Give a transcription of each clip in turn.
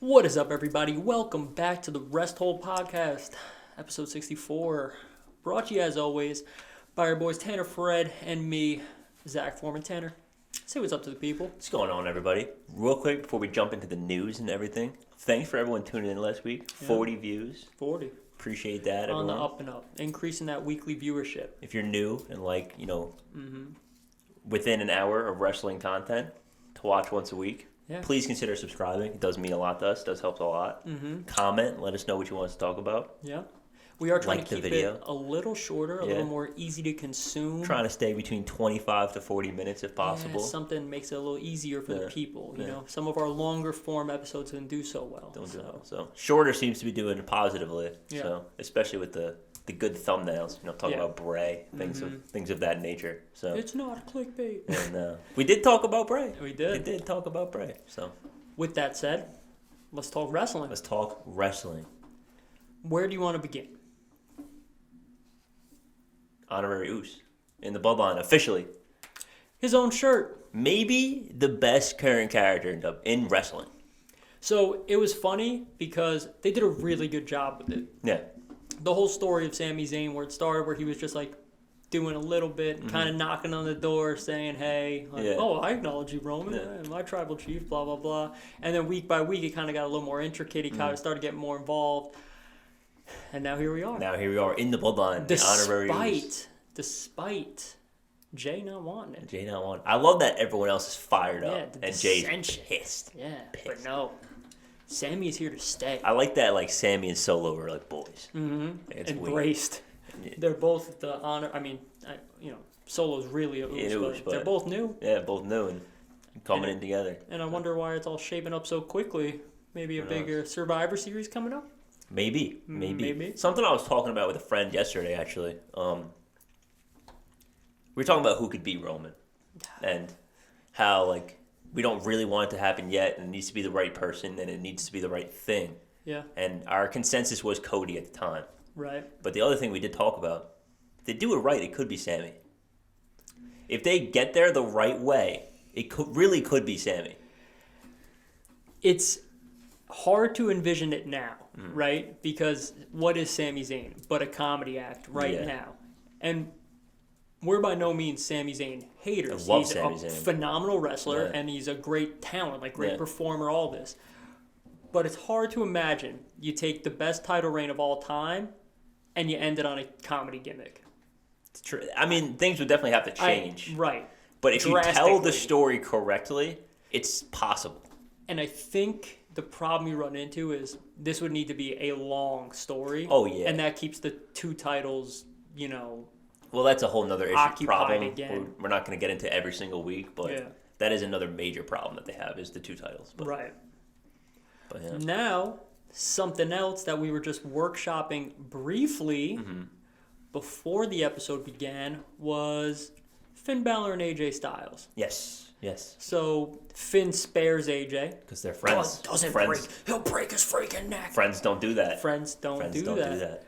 What is up, everybody? Welcome back to the Rest Hold Podcast, episode 64. Brought to you, as always, by our boys Tanner, Fred, and me, Zach Foreman. Tanner, say what's up to the people. What's going on, everybody? Real quick, before we jump into the news and everything, thanks for everyone tuning in last week. 40 views. 40. Appreciate that, everyone. On the up and up. Increasing that weekly viewership. If you're new and within an hour of wrestling content to watch once a week, please consider subscribing. It does mean a lot to us. It does help a lot. Comment. Let us know what you want us to talk about. Yeah. We are trying to keep it a little shorter, a little more easy to consume. Trying to stay between 25 to 40 minutes if possible. Yeah, something makes it a little easier for the people. You know, some of our longer form episodes didn't do so well. So shorter seems to be doing positively. Yeah. So especially with the good thumbnails, talking about Bray, things of that nature. So it's not clickbait. And we did talk about Bray. We did. We did talk about Bray. So with that said, let's talk wrestling. Let's talk wrestling. Where do you want to begin? Honorary Uce in the Bloodline officially. His own shirt. Maybe the best current character in wrestling. So it was funny because they did a really good job with it. Yeah. The whole story of Sami Zayn, where it started, where he was just like doing a little bit, kind of knocking on the door, saying, "Hey, oh, I acknowledge you, Roman, my tribal chief, blah blah blah." And then week by week, it kind of got a little more intricate. He kind of started getting more involved. And now here we are. Now here we are in the Bloodline. Despite Jay not wanting it. Jay not wanting it. I love that everyone else is fired up. And Jay's pissed. Yeah, but no. Sammy is here to stay. I like that, like, Sammy and Solo are like boys. It's embraced. Weird. They're both the honor. I mean, Solo's really a Uce, but they're both new. Yeah, both new and coming in together. And I wonder why it's all shaping up so quickly. Maybe a bigger Survivor Series coming up? Maybe. Something I was talking about with a friend yesterday, actually. We were talking about who could beat Roman. And how, like, we don't really want it to happen yet, and it needs to be the right person, and it needs to be the right thing. Yeah. And our consensus was Cody at the time. Right. But the other thing we did talk about, if they do it right, it could be Sammy. If they get there the right way, it really could be Sammy. It's hard to envision it now, right? Because what is Sami Zayn but a comedy act now? And we're by no means Sami Zayn haters. He's a phenomenal wrestler, and he's a great talent, like great performer, all this. But it's hard to imagine you take the best title reign of all time and you end it on a comedy gimmick. It's true. I mean, things would definitely have to change. Right. But if you tell the story correctly, it's possible. And I think the problem you run into is this would need to be a long story. Oh, yeah. And that keeps the two titles, Well, that's a whole nother issue problem. Again. We're not going to get into every single week, but that is another major problem that they have is the two titles. But, right. But yeah. Now, something else that we were just workshopping briefly before the episode began was Finn Balor and AJ Styles. Yes. So Finn spares AJ. Because they're friends. He'll break his freaking neck. Friends don't do that. Friends don't do that.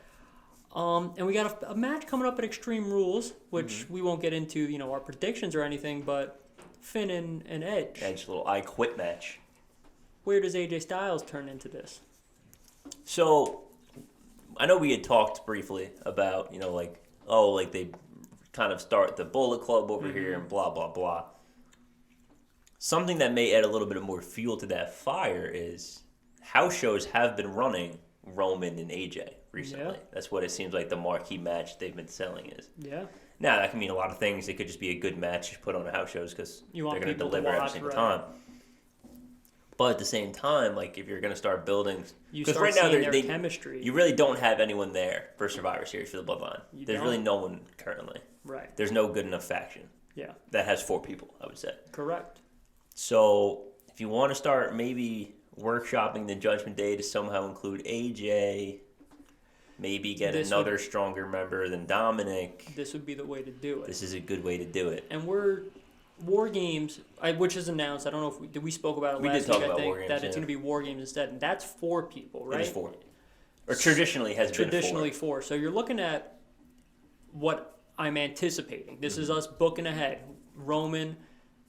And we got a match coming up at Extreme Rules, which we won't get into, our predictions or anything, but Finn and Edge. Little I Quit match. Where does AJ Styles turn into this? So, I know we had talked briefly about, they kind of start the Bullet Club over here and blah, blah, blah. Something that may add a little bit of more fuel to that fire is house shows have been running Roman and AJ recently. Yeah. That's what it seems like the marquee match they've been selling is. Yeah. Now, that can mean a lot of things. It could just be a good match put on the house shows because they're going to deliver every single time. But at the same time, like, if you're going to start building... Because right now, their chemistry. You really don't have anyone there for Survivor Series for the Bloodline. There's really no one currently. Right. There's no good enough faction. Yeah. That has 4 people, I would say. Correct. So, if you want to start maybe workshopping the Judgment Day to somehow include AJ, maybe get another stronger member than Dominic. This would be the way to do it. This is a good way to do it. And we're War Games, which is announced. I don't know if we spoke about it last week. I think that it's going to be War Games instead, and that's 4 people, right? It is 4, or traditionally has been 4. So you're looking at what I'm anticipating. This is us booking ahead. Roman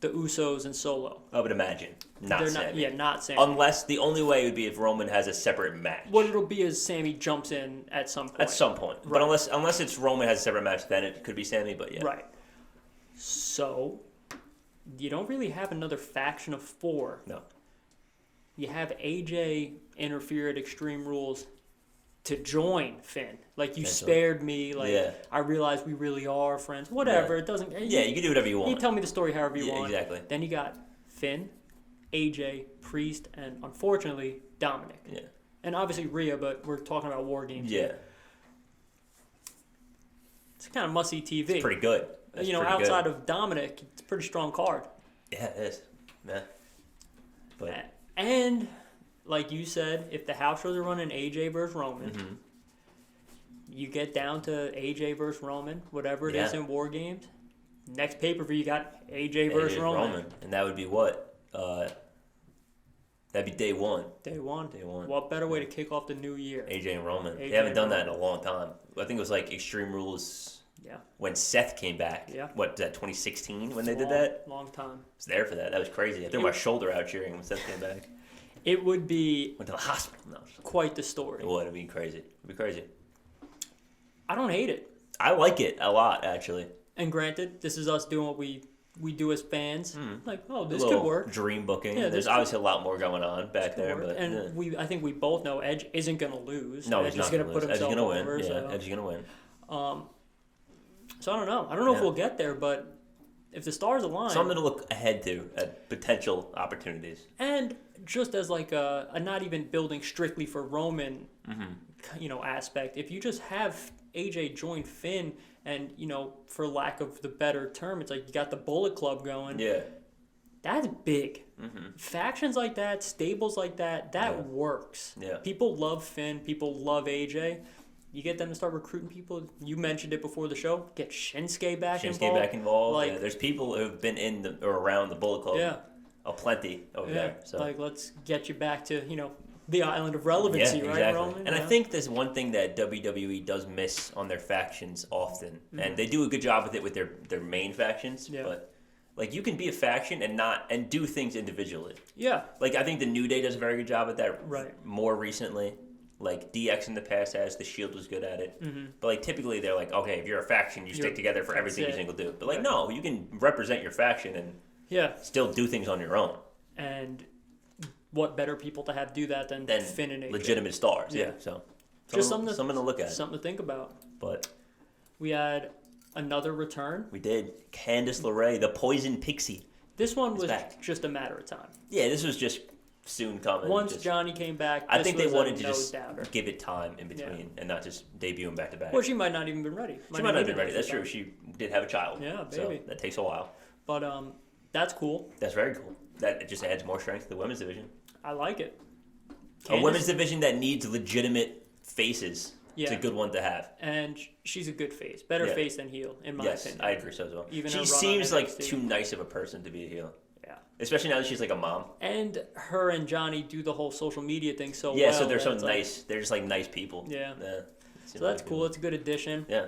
the Usos and Solo. I would imagine. Not Sammy. Not Sammy. Unless the only way would be if Roman has a separate match. What it'll be is Sammy jumps in at some point. At some point. Right. But unless it's Roman has a separate match, then it could be Sammy, but yeah. Right. So, you don't really have another faction of 4. No. You have AJ interfere at Extreme Rules to join Finn. Like, you spared me. Like, I realize we really are friends. Whatever. It doesn't... Yeah, you can do whatever you want. You tell me the story however you want. Exactly. Then you got Finn, AJ, Priest, and unfortunately, Dominic. Yeah. And obviously Rhea, but we're talking about War Games. Yeah. It's kind of must-see TV. It's pretty good. Outside of Dominic, it's a pretty strong card. Yeah, it is. Yeah. But... And, like you said, if the house shows are running AJ versus Roman, you get down to AJ versus Roman, whatever it is in War Games. Next pay-per-view, you got AJ versus Roman. And that would be what? That'd be day one. Day one. What better way to kick off the new year? AJ and Roman. They haven't done that in a long time. I think it was like Extreme Rules when Seth came back. Yeah. What, that 2016 when they did that? Long time. I was there for that. That was crazy. I threw my shoulder out cheering when Seth came back. It would be... Went to the hospital. No. Quite the story. It would. It'd be crazy. It'd be crazy. I don't hate it. I like it a lot, actually. And granted, this is us doing what we do as fans. Like, this could work. Dream booking. Yeah, there's obviously a lot more going on back there. But, I think we both know Edge isn't going to lose. No, he's not going to put lose. Edge is going to win. Over, Edge is going to win. So I don't know. I don't know if we'll get there, but if the stars align... Something to look ahead to at potential opportunities. And just as like a not even building strictly for Roman, aspect, if you just have AJ join Finn and, for lack of the better term, it's like you got the Bullet Club going. Yeah. That's big. Factions like that, stables like that works. Yeah. People love Finn. People love AJ. You get them to start recruiting people. You mentioned it before the show. Get Shinsuke back involved. Like, there's people who've been in or around the Bullet Club. Yeah. Plenty over there. So. Like, let's get you back to, the island of relevancy, right, exactly. Roman? And I think there's one thing that WWE does miss on their factions often. And they do a good job with it with their main factions. Yeah. But, like, you can be a faction and do things individually. Yeah. Like, I think the New Day does a very good job at that. Right. More recently. Like, DX in the past has. The Shield was good at it. But, like, typically they're like, okay, if you're a faction, you stick together for everything you single do. But, like, no, you can represent your faction and still do things on your own. And what better people to have do that than Finn and AJ? Legitimate stars, So, just something to look at. Something to think about. But we had another return. We did. Candice Lerae, the Poison Pixie. This one was just a matter of time. Yeah, this was just soon coming. Once Johnny came back, I think they wanted to just give it time in between and not just debut him back to back. Well, she might not even been ready. She might not have been ready. That's true. She did have a child. Yeah, baby. So that takes a while. But that's cool. That's very cool. That just adds more strength to the women's division. I like it. A women's division that needs legitimate faces. Yeah. It's a good one to have. And she's a good face. Better face than heel, in my opinion. Yes, I agree so as well. Even she seems like too nice of a person to be a heel. Yeah. Especially now that she's like a mom. And her and Johnny do the whole social media thing so well. Yeah, so they're so nice. They're just like nice people. Yeah. So that's cool. It's a good addition. Yeah.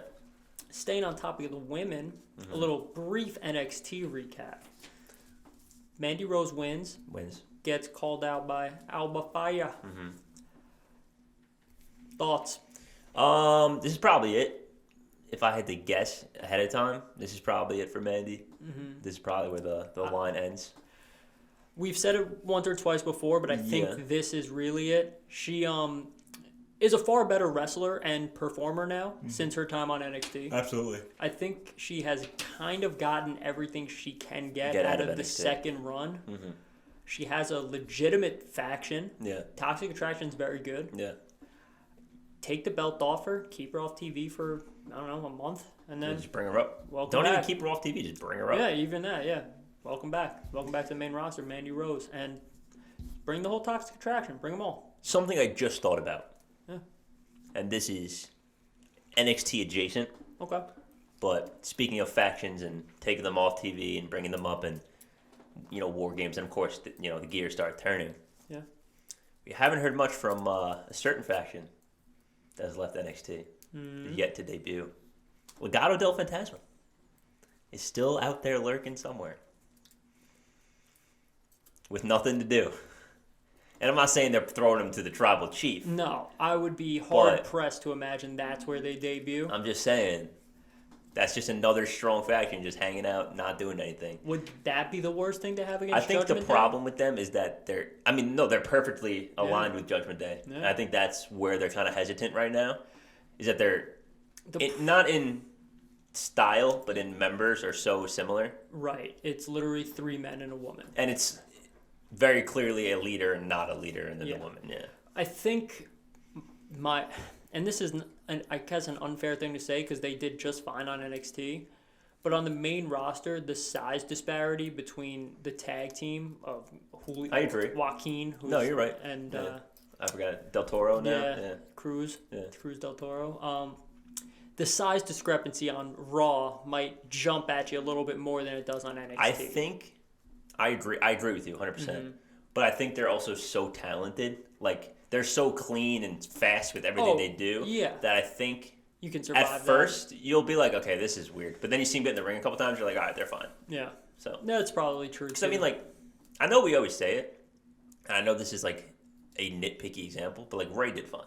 Staying on topic of the women, a little brief NXT recap. Mandy Rose wins. Gets called out by Alba Fire. Thoughts? This is probably it. If I had to guess ahead of time, this is probably it for Mandy. This is probably where the line ends. We've said it once or twice before, but I think this is really it. She is a far better wrestler and performer now since her time on NXT. Absolutely. I think she has kind of gotten everything she can get out of the second run. She has a legitimate faction. Yeah. Toxic Attraction's very good. Yeah. Take the belt off her, keep her off TV for, I don't know, a month, and then just bring her up. Don't even keep her off TV, just bring her up. Yeah, even that, yeah. Welcome back. Welcome back to the main roster, Mandy Rose. And bring the whole Toxic Attraction. Bring them all. Something I just thought about. Yeah. And this is NXT adjacent. Okay. But speaking of factions and taking them off TV and bringing them up and, War Games, and of course, the gears start turning. Yeah. We haven't heard much from a certain faction that has left NXT yet to debut. Legado del Fantasma is still out there lurking somewhere. with nothing to do. And I'm not saying they're throwing him to the tribal chief. No, I would be hard-pressed to imagine that's where they debut. I'm just saying, that's just another strong faction just hanging out, not doing anything. Would that be the worst thing to have against Judgment Day? I think the problem Day? with them is that they're perfectly aligned with Judgment Day. Yeah. And I think that's where they're kind of hesitant right now, is that they're not in style, but in members are so similar. Right. It's literally 3 men and a woman. And it's very clearly a leader and not a leader, and then the woman, I think and this is, I guess, an unfair thing to say because they did just fine on NXT, but on the main roster, the size disparity between the tag team of I agree. Joaquin, no, you're right, and I forgot Del Toro now, Cruz Del Toro. The size discrepancy on Raw might jump at you a little bit more than it does on NXT. I agree with you 100%. Mm-hmm. But I think they're also so talented. Like, they're so clean and fast with everything they do that I think you can survive at first you'll be like, okay, this is weird. But then you see them get in the ring a couple times, you're like, all right, they're fine. Yeah. So that's probably true, because, I mean, like, I know we always say it, and I know this is, like, a nitpicky example, but, like, Ray did fine.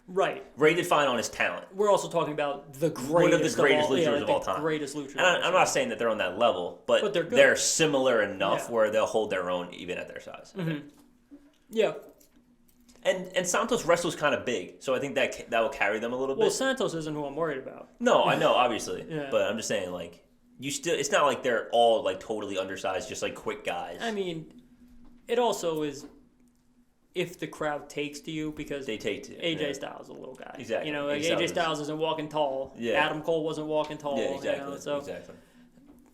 Right. Ray did fine on his talent. We're also talking about one of the greatest luchadors of all time. Greatest luchadors. And I'm not saying that they're on that level, but they're similar enough where they'll hold their own even at their size. Mm-hmm. Yeah. And Santos wrestles kind of big, so I think that will carry them a little bit. Well, Santos isn't who I'm worried about. No, I know, obviously. But I'm just saying, like, it's not like they're all, like, totally undersized, just, like, quick guys. I mean, it also is if the crowd takes to you, because they take to AJ Styles is a little guy. Exactly. You know, like AJ Styles isn't walking tall. Yeah. Adam Cole wasn't walking tall. Yeah, exactly. You know, so exactly.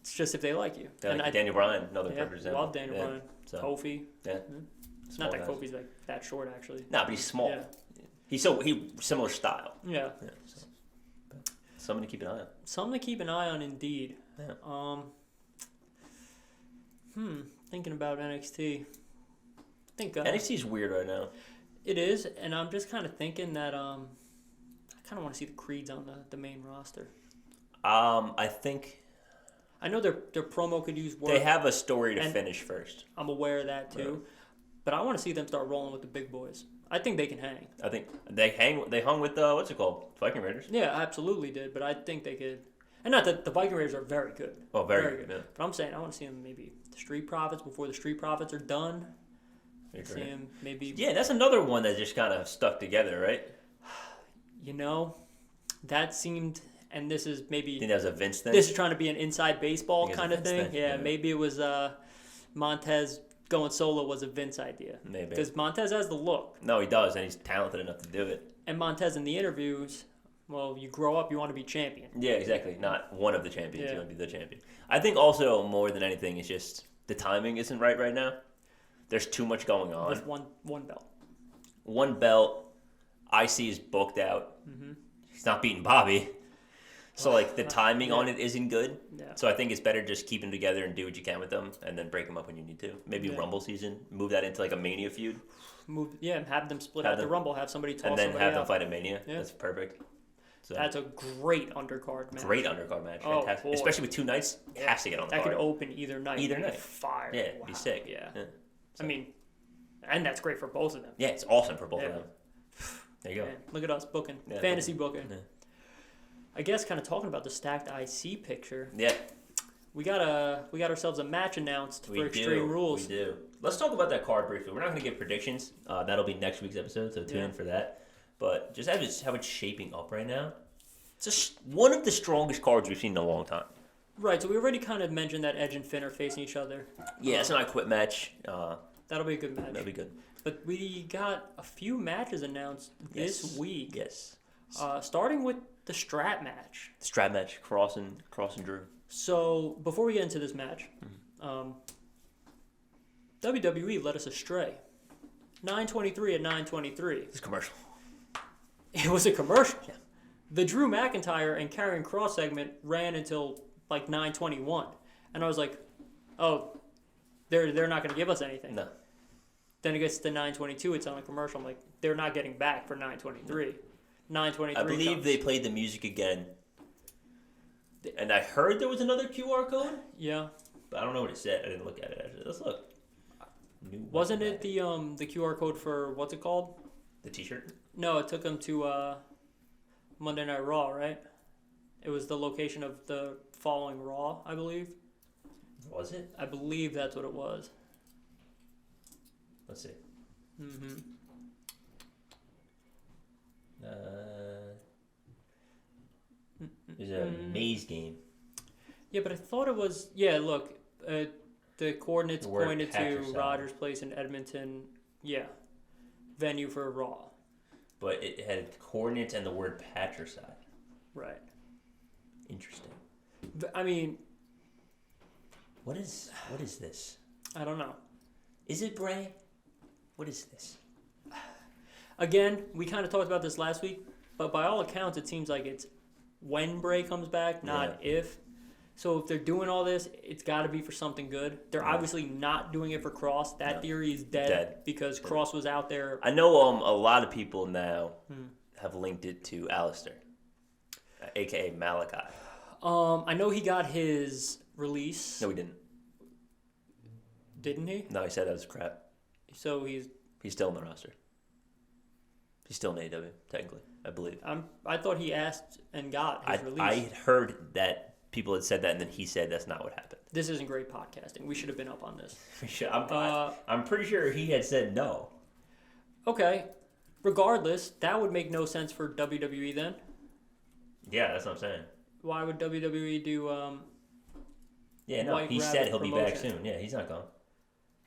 It's just if they like you. Like Daniel Bryan, another perfect example. Love Daniel Bryan. So. Kofi. Yeah. It's not that Kofi's like that short, actually. No, but he's small. Yeah. He's similar style. Yeah. So. Something to keep an eye on. Something to keep an eye on, indeed. Yeah. Thinking about NXT. I think NXT's weird right now. It is, and I'm just kind of thinking that I kind of want to see the Creeds on the main roster. I think I know their promo could use work. They have a story to finish first. I'm aware of that too, but I want to see them start rolling with the big boys. I think they can hang. I think they hung with what's it called? Viking Raiders. Yeah, absolutely did, but I think they could. And not that the Viking Raiders are very good. Oh, very good. Yeah. But I'm saying I want to see them maybe the Street Profits before the Street Profits are done. See him maybe. Yeah, that's another one that just kind of stuck together, right? You know, that seemed, and this is maybe. You think that was a Vince thing? This is trying to be an inside baseball kind of thing. Yeah, maybe it was Montez going solo was a Vince idea. Maybe. Because Montez has the look. No, he does, and he's talented enough to do it. And Montez in the interviews, well, you grow up, you want to be champion. Yeah, exactly. Not one of the champions. You want to be the champion. I think also more than anything is just the timing isn't right now. There's too much going on. There's one belt. One belt. IC is booked out. Mm-hmm. He's not beating Bobby. So, like, the timing on it isn't good. Yeah. So I think it's better just keep them together and do what you can with them and then break them up when you need to. Maybe Rumble season. Move that into, like, a Mania feud. Have them split out the Rumble. Have somebody toss somebody out. And then have them out. fight at Mania. Yeah. That's perfect. So, that's a great undercard match. Fantastic. Boy. Especially with 2 nights. It has to get on the card. That could open either night. Fire. Yeah, it'd be sick. Yeah. So. I mean, and that's great for both of them. Yeah, it's awesome for both of them. There you go. Man, look at us booking. Fantasy booking. Yeah. I guess kind of talking about the stacked IC picture. Yeah. We got ourselves a match announced for Extreme Rules. We do. Let's talk about that card briefly. We're not going to give predictions. That'll be next week's episode, so tune in for that. But just how it's shaping up right now. It's just one of the strongest cards we've seen in a long time. Right, so we already kind of mentioned that Edge and Finn are facing each other. Yeah, it's an I Quit match. That'll be a good match. That'll be good. But we got a few matches announced this week. Yes. Starting with the strap match. Strap match, Cross and Drew. So, before we get into this match, WWE led us astray. 9:23 at 9:23. It's a commercial. It was a commercial. Yeah. The Drew McIntyre and Karrion Kross segment ran until like 9:21, and I was like, "Oh, they're not going to give us anything." No. Then it gets to 9:22. It's on a commercial. I'm like, they're not getting back for 9:23. 9:23. I believe they played the music again, and I heard there was another QR code. Yeah. But I don't know what it said. I didn't look at it actually. Let's look. Wasn't it the QR code for what's it called? The T-shirt? No, it took him to Monday Night Raw, right? It was the location of the following Raw, I believe. Was it? I believe that's what it was. Let's see. Mm-hmm. There's a maze game. Yeah, but I thought it was. Yeah, look, the coordinates pointed to Patricide. Rogers Place in Edmonton. Yeah, venue for Raw. But it had coordinates and the word patricide. Right. Interesting. I mean, What is this? I don't know. Is it Bray? What is this? Again, we kind of talked about this last week, but by all accounts, it seems like it's when Bray comes back, not if. So if they're doing all this, it's got to be for something good. They're obviously not doing it for Cross. That theory is dead because Cross was out there. I know a lot of people now have linked it to Alistair, a.k.a. Malachi. I know he got his release. No, he didn't. Didn't he? No, he said that was crap. So he's still in the roster. He's still in AEW, technically, I believe. I thought he asked and got his release. I heard that people had said that, and then he said that's not what happened. This isn't great podcasting. We should have been up on this. I'm pretty sure he had said no. Okay. Regardless, that would make no sense for WWE then. Yeah, that's what I'm saying. Why would WWE do Yeah, no, he said he'll be back soon. Yeah, he's not gone.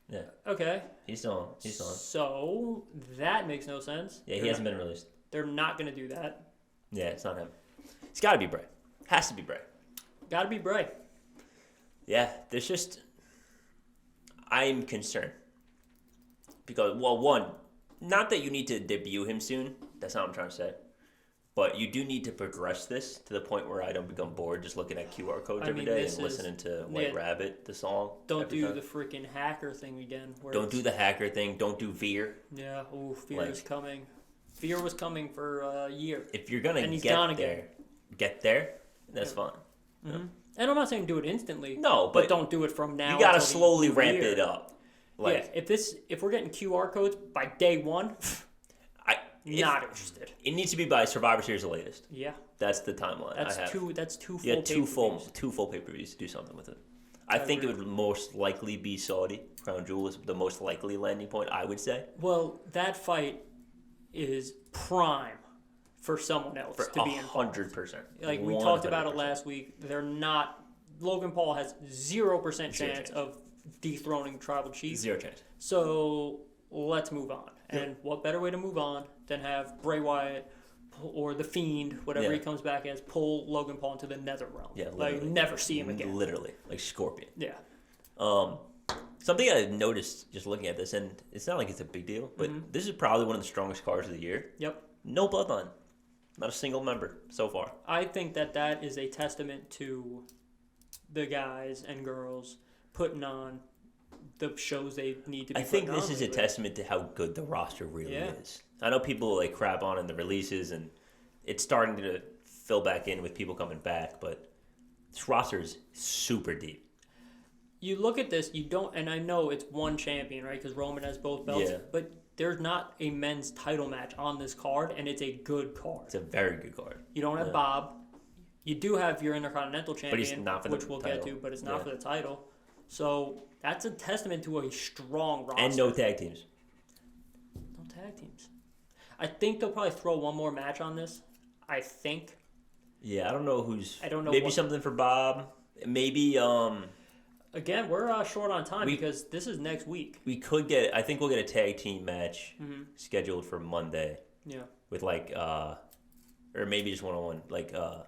Yeah. Okay. He's still on. So that makes no sense. Yeah, he hasn't been released. They're not going to do that. Yeah, it's not him. It's got to be Bray. Has to be Bray. Got to be Bray. Yeah, there's just... I'm concerned. Because, well, one, not that you need to debut him soon. That's not what I'm trying to say. But you do need to progress this to the point where I don't become bored just looking at QR codes every day and listening to White Rabbit, the song. Don't do the freaking hacker thing again. Don't do the hacker thing. Don't do Veer. Yeah, Veer is coming. Veer was coming for a year. If you're going to get there, that's fine. Mm-hmm. Yeah. And I'm not saying do it instantly. No, but don't do it from now. You got to slowly ramp it up. Like, yeah, if we're getting QR codes by day one... Not interested. It needs to be by Survivor Series the latest. Yeah. That's the timeline. That's two full pay-per-views to do something with it. I think it would most likely be Saudi. Crown Jewel is the most likely landing point, I would say. Well, that fight is prime for someone else to be involved. 100%. Like we talked about it last week. They're not. Logan Paul has 0% chance of dethroning Tribal Chief. 0 chance. So let's move on. And what better way to move on than have Bray Wyatt or The Fiend, whatever he comes back as, pull Logan Paul into the nether realm. Yeah, literally. Like, never see him again. Literally. Like Scorpion. Yeah. Something I noticed just looking at this, and it's not like it's a big deal, but this is probably one of the strongest cards of the year. Yep. No bloodline. Not a single member so far. I think that is a testament to the guys and girls putting on the shows they need to be. I think this is a testament to how good the roster really is. I know people like crap on in the releases, and it's starting to fill back in with people coming back, but this roster is super deep. You look at this, you don't, and I know it's one champion, right? Because Roman has both belts, but there's not a men's title match on this card, and it's a good card. It's a very good card. You don't have Bob. You do have your Intercontinental Champion, but he's not for which we'll get to, but it's not for the title. So that's a testament to a strong roster. And no tag teams. No tag teams. I think they'll probably throw one more match on this. I think. Yeah, I don't know who's... I don't know. Maybe something for Bob. Maybe... Again, we're short on time because this is next week. We could get... I think we'll get a tag team match scheduled for Monday. Yeah. With like... or maybe just one-on-one. Like... I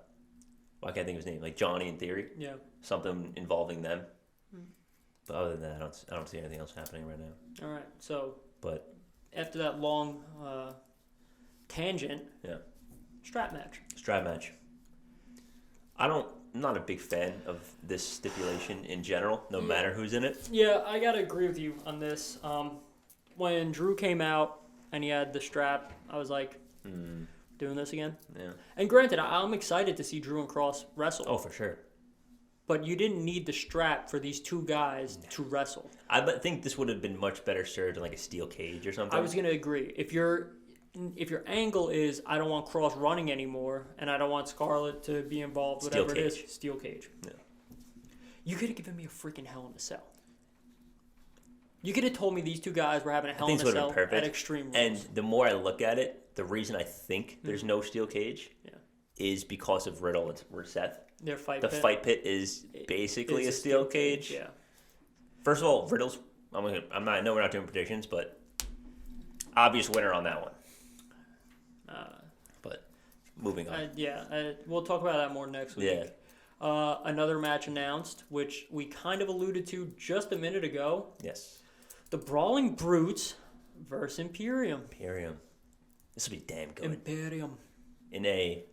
can't think of his name. Like Johnny in Theory. Yeah. Something involving them. But other than that, I don't see anything else happening right now. All right. So... But... After that long tangent... Yeah. Strap match. I'm not a big fan of this stipulation in general, no matter who's in it. Yeah, I gotta agree with you on this. When Drew came out and he had the strap, I was like, doing this again? Yeah. And granted, I'm excited to see Drew and Cross wrestle. Oh, for sure. but you didn't need the strap for these two guys to wrestle. I think this would have been much better served in like a steel cage or something. I was going to agree. If your angle is, I don't want Cross running anymore, and I don't want Scarlett to be involved, whatever it is, steel cage. Yeah. You could have given me a freaking Hell in a Cell. You could have told me these two guys were having a Hell in a Cell at Extreme Rules. And the more I look at it, the reason I think there's no steel cage is because of Riddle and Seth. Their fight pit. The fight pit is basically a steel cage. Yeah. First of all, Riddle's. I know we're not doing predictions, but obvious winner on that one. But moving on. We'll talk about that more next week. Yeah. Another match announced, which we kind of alluded to just a minute ago. Yes. The Brawling Brutes versus Imperium. This will be damn good. Imperium. In a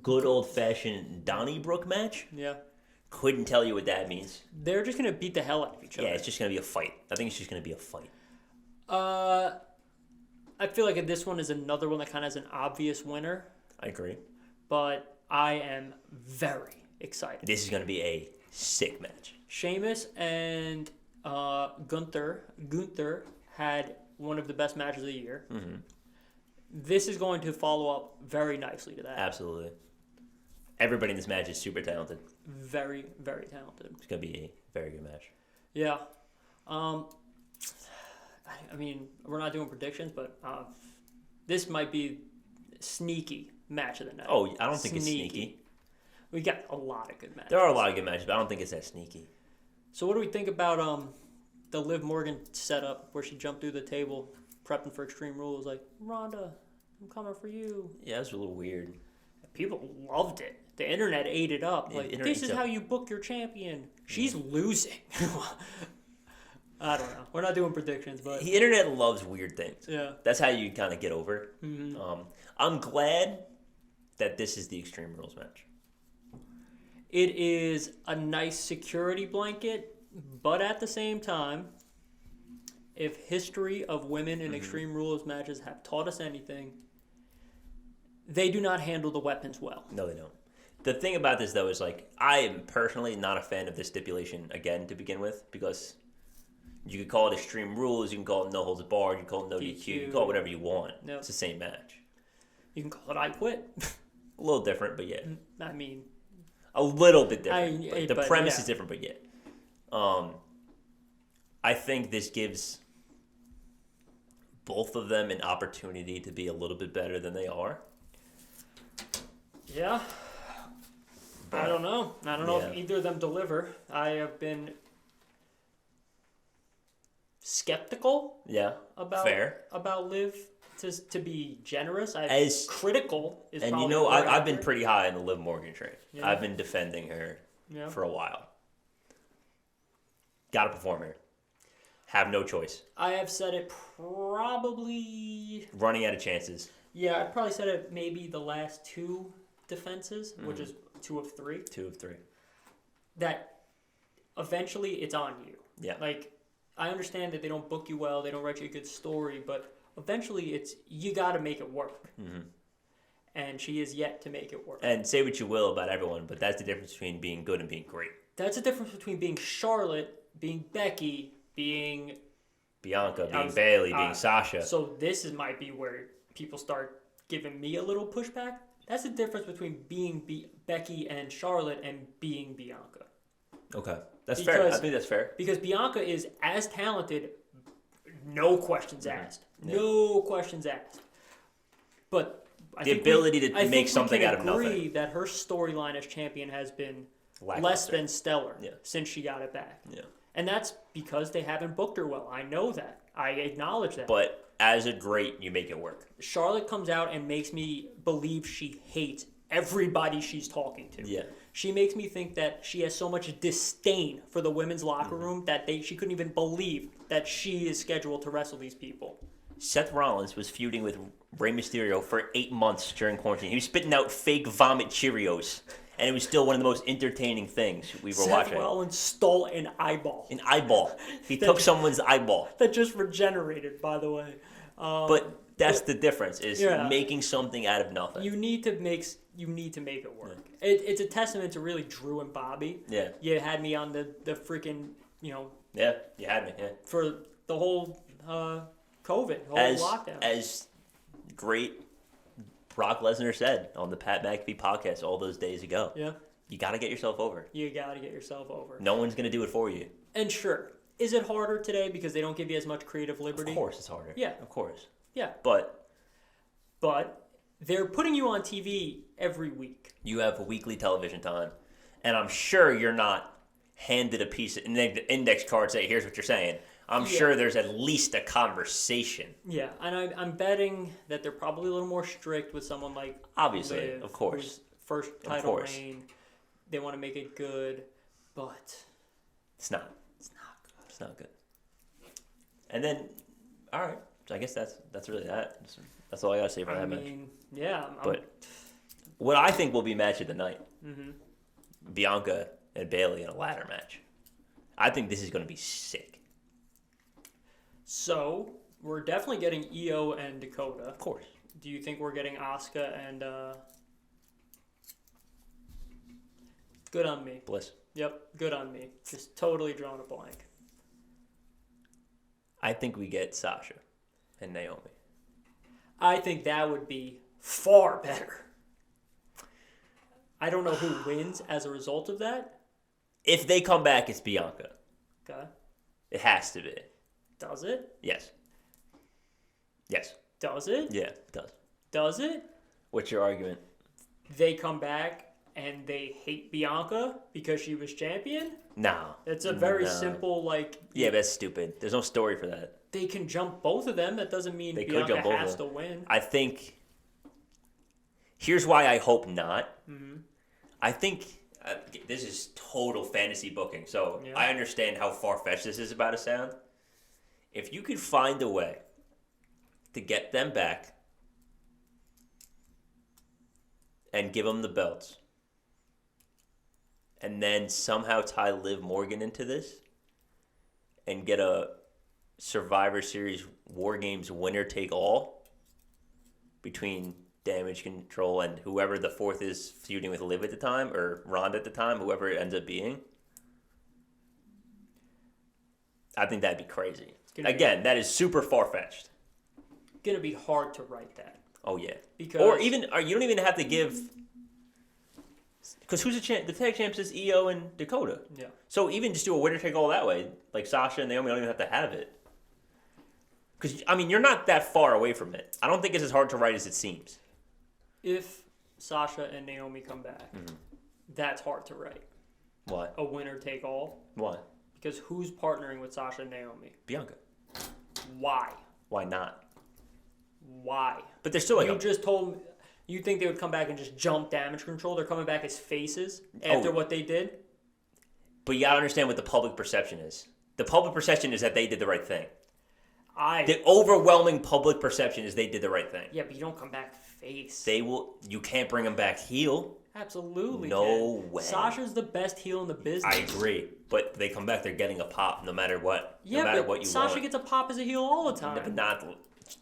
good old-fashioned Donnybrook match? Yeah. Couldn't tell you what that means. They're just going to beat the hell out of each other. Yeah, it's just going to be a fight. I think it's just going to be a fight. I feel like this one is another one that kind of has an obvious winner. I agree. But I am very excited. This is going to be a sick match. Sheamus and Gunther had one of the best matches of the year. Mm-hmm. This is going to follow up very nicely to that. Absolutely. Everybody in this match is super talented. Very, very talented. It's going to be a very good match. Yeah. I mean, we're not doing predictions, but this might be sneaky match of the night. Oh, I don't think it's sneaky. We got a lot of good matches. There are a lot of good matches, but I don't think it's that sneaky. So what do we think about the Liv Morgan setup where she jumped through the table prepping for Extreme Rules, like, Ronda, I'm coming for you. Yeah, that's a little weird. People loved it. The internet ate it up. Like, this is how you book your champion. She's losing. I don't know. We're not doing predictions, but the internet loves weird things. Yeah, that's how you kind of get over it. Mm-hmm. I'm glad that this is the Extreme Rules match. It is a nice security blanket, but at the same time, if history of women in Extreme Rules matches have taught us anything, they do not handle the weapons well. No, they don't. The thing about this, though, is like I am personally not a fan of this stipulation again to begin with, because you could call it Extreme Rules, you can call it No Holds Barred, you can call it No DQ, you can call it whatever you want. Nope. It's the same match. You can call it I Quit. A little different, but yeah. I mean, a little bit different. The premise is different, but yeah. I think this gives both of them an opportunity to be a little bit better than they are. Yeah. I don't know. If either of them deliver. I have been skeptical. Yeah. About Liv. To be generous, critical is and probably I've been pretty high on the Liv Morgan train. Yeah. I've been defending her for a while. Got to perform here. Have no choice. I have said it probably running out of chances. Yeah, I probably said it maybe the last two defenses, which is 2 of 3. 2 of 3. That eventually it's on you. Yeah. Like, I understand that they don't book you well, they don't write you a good story, but eventually it's you got to make it work. Mm-hmm. And she is yet to make it work. And say what you will about everyone, but that's the difference between being good and being great. That's the difference between being Charlotte, being Becky, being Bianca, being Bayley, being Sasha. So this might be where people start giving me a little pushback. That's the difference between being Becky and Charlotte and being Bianca. Okay. That's fair. I think that's fair. Because Bianca is as talented, no questions asked. Yeah. No questions asked. But the ability to make something out of nothing. I agree that her storyline as champion has been less than stellar since she got it back. Yeah. And that's because they haven't booked her well. I know that. I acknowledge that. But as a great, you make it work. Charlotte comes out and makes me believe she hates everybody she's talking to. Yeah. She makes me think that she has so much disdain for the women's locker room that she couldn't even believe that she is scheduled to wrestle these people. Seth Rollins was feuding with Rey Mysterio for 8 months during quarantine. He was spitting out fake vomit Cheerios. And it was still one of the most entertaining things we were watching. Seth Rollins stole an eyeball. An eyeball. He took someone's eyeball. That just regenerated, by the way. But that's the difference, is making something out of nothing. You need to make it work. Yeah. It's a testament to really Drew and Bobby. Yeah. You had me on the freaking, Yeah, you had me, for the whole COVID, lockdown. As great Brock Lesnar said on the Pat McAfee podcast all those days ago. Yeah. You got to get yourself over. No one's going to do it for you. And sure, is it harder today because they don't give you as much creative liberty? Of course it's harder. Yeah. Of course. Yeah. But they're putting you on TV every week. You have a weekly television time. And I'm sure you're not handed a piece of index card saying, here's what you're saying. I'm sure there's at least a conversation. Yeah, and I'm betting that they're probably a little more strict with someone like obviously, Liv, of course. Whose first title reign. They want to make it good, but it's not. It's not good. And then, all right. So I guess that's really that. That's all I gotta say for that match. Yeah. But what I think will be match of the night, mm-hmm. Bianca and Bayley in a ladder match. I think this is going to be sick. So we're definitely getting Io and Dakota. Of course. Do you think we're getting Asuka and? Good on me. Bliss. Yep, good on me. Just totally drawing a blank. I think we get Sasha and Naomi. I think that would be far better. I don't know who wins as a result of that. If they come back, it's Bianca. Okay. It has to be. Does it? Yes. Yes. Does it? Yeah, it does. Does it? What's your argument? They come back and they hate Bianca because she was champion? No. It's a very simple, Yeah, that's stupid. There's no story for that. They can jump both of them. That doesn't mean Bianca has to win. I think... Here's why I hope not. Mm-hmm. I think... this is total fantasy booking, so I understand how far-fetched this is about to sound. If you could find a way to get them back and give them the belts, and then somehow tie Liv Morgan into this and get a Survivor Series War Games winner-take-all between Damage Control and whoever the fourth is feuding with Liv at the time, or Ronda at the time, whoever it ends up being, I think that'd be crazy. Again, that is super far-fetched. It's going to be hard to write that. Oh, yeah. Because... Or you don't even have to give... Because who's the champ? The tag champs is Io and Dakota. Yeah. So even just do a winner-take-all that way. Like Sasha and Naomi don't even have to have it. Because, you're not that far away from it. I don't think it's as hard to write as it seems. If Sasha and Naomi come back, that's hard to write. Why? A winner-take-all. Why? Because who's partnering with Sasha and Naomi? Bianca. Why? Why not? Why? But they're still You just told me... You think they would come back and just jump Damage Control? They're coming back as faces after what they did? But you gotta understand what the public perception is. The public perception is that they did the right thing. The overwhelming public perception is they did the right thing. Yeah, but you don't come back face. You can't bring them back heel. Absolutely. No way. Sasha's the best heel in the business. I agree. But they come back, they're getting a pop no matter what. Yeah, no matter what you Sasha want. Gets a pop as a heel all the time. But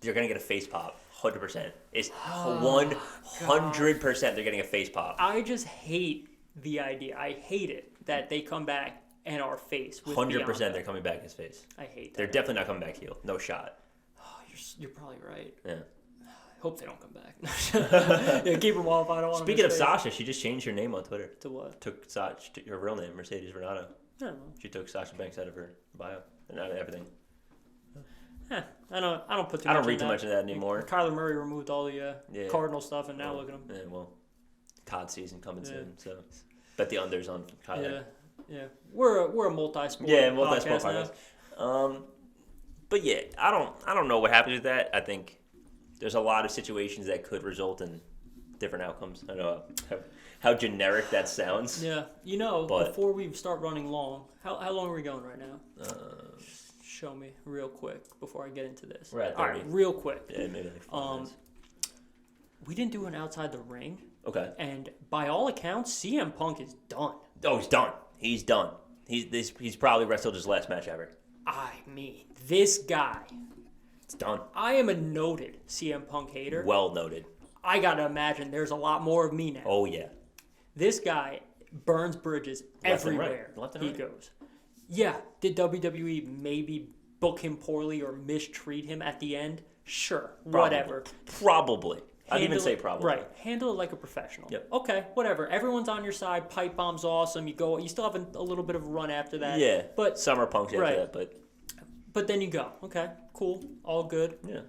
they're gonna get a face pop. 100%. It's 100% they're getting a face pop. I just hate the idea. I hate it that they come back and are face with 100% Bianca. They're coming back as face. I hate that. They're definitely not coming back heel. No shot. Oh, you're probably right. Yeah. I hope they don't come back. Keep them off. I don't want. Speaking of Sasha, she just changed her name on Twitter. To what? Took her real name, Mercedes Renato. I don't know. She took Sasha Banks out of her bio and out of everything. I don't put too much. I don't read too much of that anymore. Kyler Murray removed all the Cardinal stuff, and now look at him. Yeah, well, COD season coming soon, so bet the unders on Kyler. Yeah. We're a multi-sport. Yeah, multi-sport podcast. But yeah, I don't know what happens with that. I think there's a lot of situations that could result in different outcomes. I know how generic that sounds. Yeah, before we start running long, how long are we going right now? Show me real quick before I get into this. We're at 30. All right, real quick. Yeah, maybe like 4 minutes. We didn't do an outside the ring. Okay. And by all accounts, CM Punk is done. Oh, he's done. He's done. He's probably wrestled his last match ever. I mean, this guy It's done. I am a noted CM Punk hater. Well noted. I gotta imagine there's a lot more of me now. Oh, yeah. This guy burns bridges everywhere he goes. Yeah, did WWE maybe book him poorly or mistreat him at the end? Sure, whatever. Probably. I'd even say probably. Right, handle it like a professional. Yep. Okay, whatever. Everyone's on your side. Pipe bomb's awesome. You still have a little bit of a run after that. Yeah, but Summer Punk's after that, But then you go, okay, cool, all good. Yeah.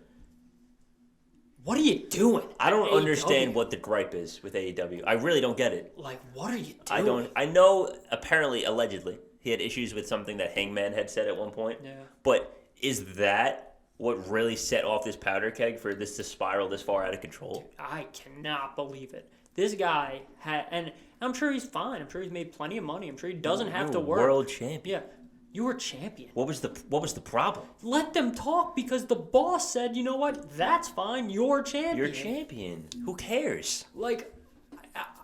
What are you doing? I don't understand what the gripe is with AEW. I really don't get it. Like, what are you doing? I know, apparently, allegedly, he had issues with something that Hangman had said at one point. Yeah. But is that what really set off this powder keg for this to spiral this far out of control? Dude, I cannot believe it. This guy had, and I'm sure he's fine. I'm sure he's made plenty of money. I'm sure he doesn't have to work. World champion. Yeah. You were champion. What was the problem? Let them talk because the boss said, you know what? That's fine. You're champion. You're champion. Who cares? Like,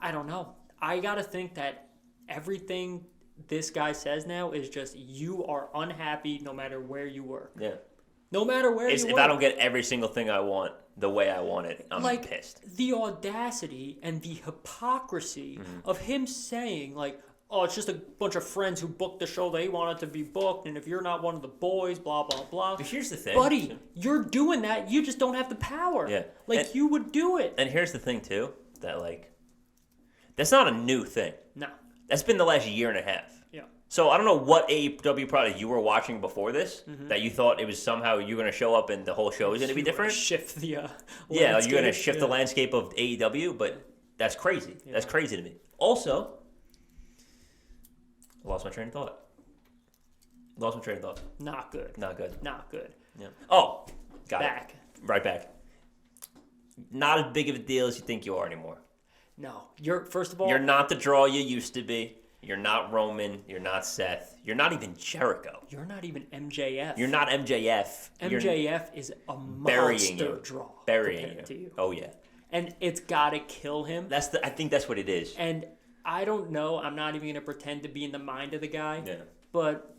I don't know. I got to think that everything this guy says now is just you are unhappy no matter where you work. Yeah. No matter where you work. If I don't get every single thing I want the way I want it, I'm pissed. The audacity and the hypocrisy of him saying, like, oh, it's just a bunch of friends who booked the show they wanted to be booked, and if you're not one of the boys, blah, blah, blah. But here's the thing. Buddy, you're doing that. You just don't have the power. Yeah. Like, you would do it. And here's the thing, too, that, like, that's not a new thing. No. That's been the last year and a half. Yeah. So I don't know what AEW product you were watching before this that you thought it was somehow you're going to show up and the whole show is going to be different. Shift the yeah, landscape. you're going to shift the landscape of AEW, but that's crazy. Yeah. That's crazy to me. Also, I lost my train of thought. Not good. Not good. Not good. Yeah. Oh, got back. it. Right back. Not as big of a deal as you think you are anymore. No. First of all, you're not the draw you used to be. You're not Roman. You're not Seth. You're not even Jericho. You're not even MJF. You're not MJF. MJF is a monster draw. Burying to you. Oh, yeah. And it's got to kill him. I think that's what it is. And I don't know. I'm not even going to pretend to be in the mind of the guy. Yeah. But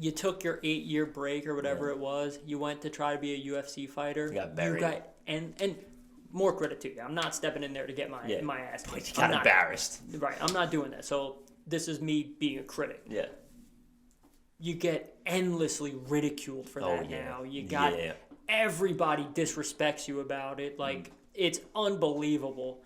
you took your 8-year break or whatever it was. You went to try to be a UFC fighter. You got buried. And more credit to you. I'm not stepping in there to get my ass kicked. You got embarrassed. Right. I'm not doing that. So this is me being a critic. Yeah. You get endlessly ridiculed for that now. You got everybody disrespects you about it. Like, it's unbelievable.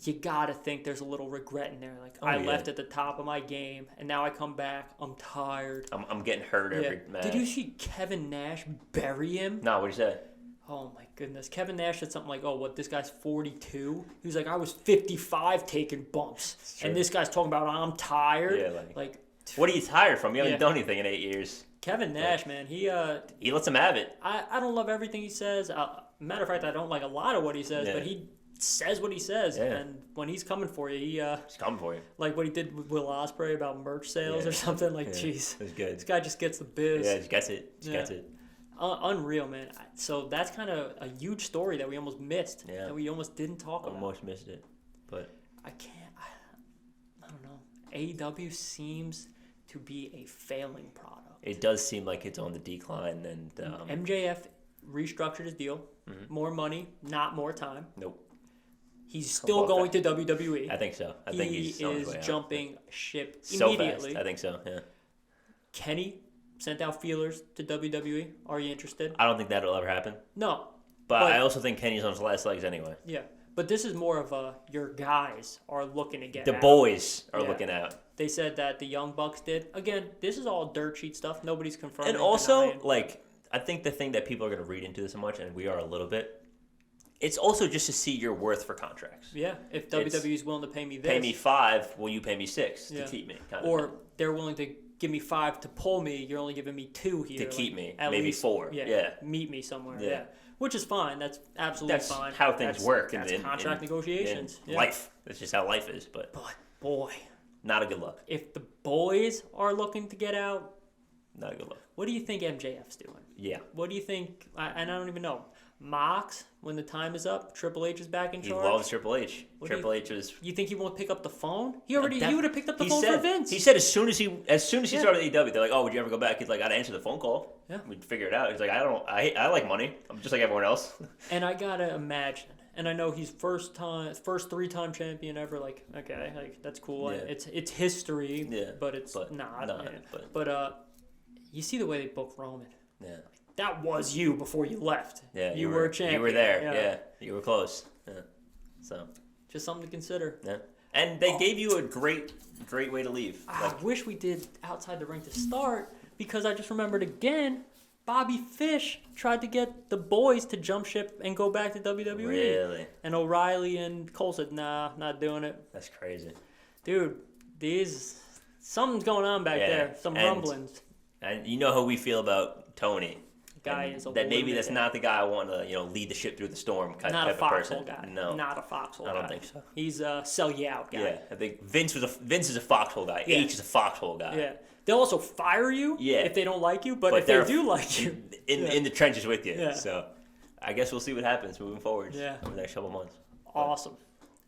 You got to think there's a little regret in there. Like, I left at the top of my game, and now I come back. I'm tired. I'm getting hurt every match. Did you see Kevin Nash bury him? No, what did he say? Oh, my goodness. Kevin Nash said something like, oh, what, this guy's 42? He was like, I was 55 taking bumps. And this guy's talking about, I'm tired. Yeah, like what are you tired from? You haven't done anything in 8 years. Kevin Nash, man, he lets him have it. I don't love everything he says. Matter of fact, I don't like a lot of what he says, but he says what he says. Yeah. And when he's coming for you, he's coming for you. Like what he did with Will Ospreay about merch sales or something. Like, jeez. It's good. This guy just gets the biz. Yeah, he gets it. Gets it. Unreal, man. So that's kind of a huge story that we almost missed. Yeah. That we almost didn't talk about. Almost missed it. But I don't know. AEW seems to be a failing product. It does seem like it's on the decline. And MJF restructured his deal. Mm-hmm. More money, not more time. Nope. He's still going to WWE. I think so. I think he is jumping ship so immediately. Fast. I think so, yeah. Kenny sent out feelers to WWE. Are you interested? I don't think that'll ever happen. No. But I also think Kenny's on his last legs anyway. Yeah. But this is more of your guys are looking to get The out. boys are looking out. They said that the Young Bucks did. Again, this is all dirt sheet stuff. Nobody's confirming. And also, I think the thing that people are going to read into this so much, and we are a little bit, it's also just to see your worth for contracts. Yeah, if WWE is willing to pay me this. Pay me $5, will you pay me $6 to keep me? Or they're willing to give me $5 to pull me, you're only giving me $2 here. To keep me, at maybe least, $4. Yeah. Meet me somewhere, yeah. Which is fine. That's absolutely fine. That's how things work. That's contract negotiations. Life. That's just how life is. But boy. Not a good look. If the boys are looking to get out, Not a good look. What do you think MJF's doing? Yeah. What do you think? And I don't even know. Mox, when the time is up, Triple H is back in charge. He loves Triple H. Triple H was. You think he won't pick up the phone? He would have picked up the phone for Vince. He said as soon as he started AEW, they're like, "Oh, would you ever go back?" He's like, "I'd answer the phone call. Yeah, we'd figure it out." He's like, I like money. I'm just like everyone else." And I gotta imagine, and I know he's first 3-time champion ever. Like, okay, like that's cool. Yeah. It's history. Yeah, but it's not. Yeah. But you see the way they book Roman. Yeah. That was you before you left. Yeah, you were a champion. You were there. Yeah, you were close. Yeah, so just something to consider. Yeah, and they gave you a great way to leave. I wish we did outside the ring to start because I just remembered again. Bobby Fish tried to get the boys to jump ship and go back to WWE. Really? And O'Reilly and Cole said, "Nah, not doing it." That's crazy, dude. Something's going on back there. Some rumblings. And you know how we feel about Tony. Guy is that maybe that's not the guy I want to lead the ship through the storm type of person. Guy. No, not a foxhole guy. I don't think so. He's a sell you out guy. Yeah, I think Vince is a foxhole guy. Yeah. H is a foxhole guy. Yeah, they'll also fire you if they don't like you, but if they do like you, in the trenches with you. Yeah. So I guess we'll see what happens moving forward. Over the next couple months. Awesome.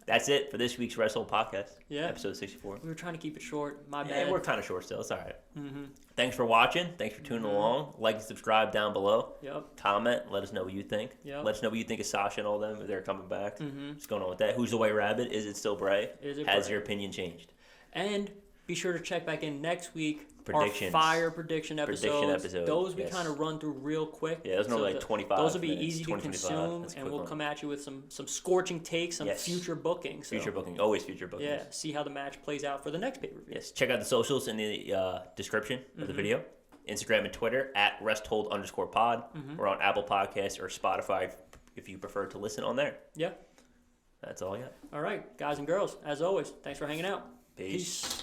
That's it for this week's Wrestle Podcast. Yeah. Episode 64. We were trying to keep it short. My bad. Yeah, we're kind of short still. It's all right. Mm-hmm. Thanks for watching. Thanks for tuning along. Like and subscribe down below. Yep. Comment. Let us know what you think. Yep. Let us know what you think of Sasha and all them if they're coming back. Mm-hmm. What's going on with that? Who's the White Rabbit? Is it still Bray? Has your opinion changed? And be sure to check back in next week. Predictions. Our fire prediction episodes. Those we kind of run through real quick. Yeah, those are like 25 Those will be minutes, easy to consume, and we'll come at you with some scorching takes on future bookings. Future booking. Always future bookings. Yeah, see how the match plays out for the next pay-per-view. Yes, check out the socials in the description of the video. Instagram and Twitter at resthold_pod. We're on Apple Podcasts or Spotify if you prefer to listen on there. Yeah. That's all I got. All right, guys and girls, as always, thanks for hanging out. Peace.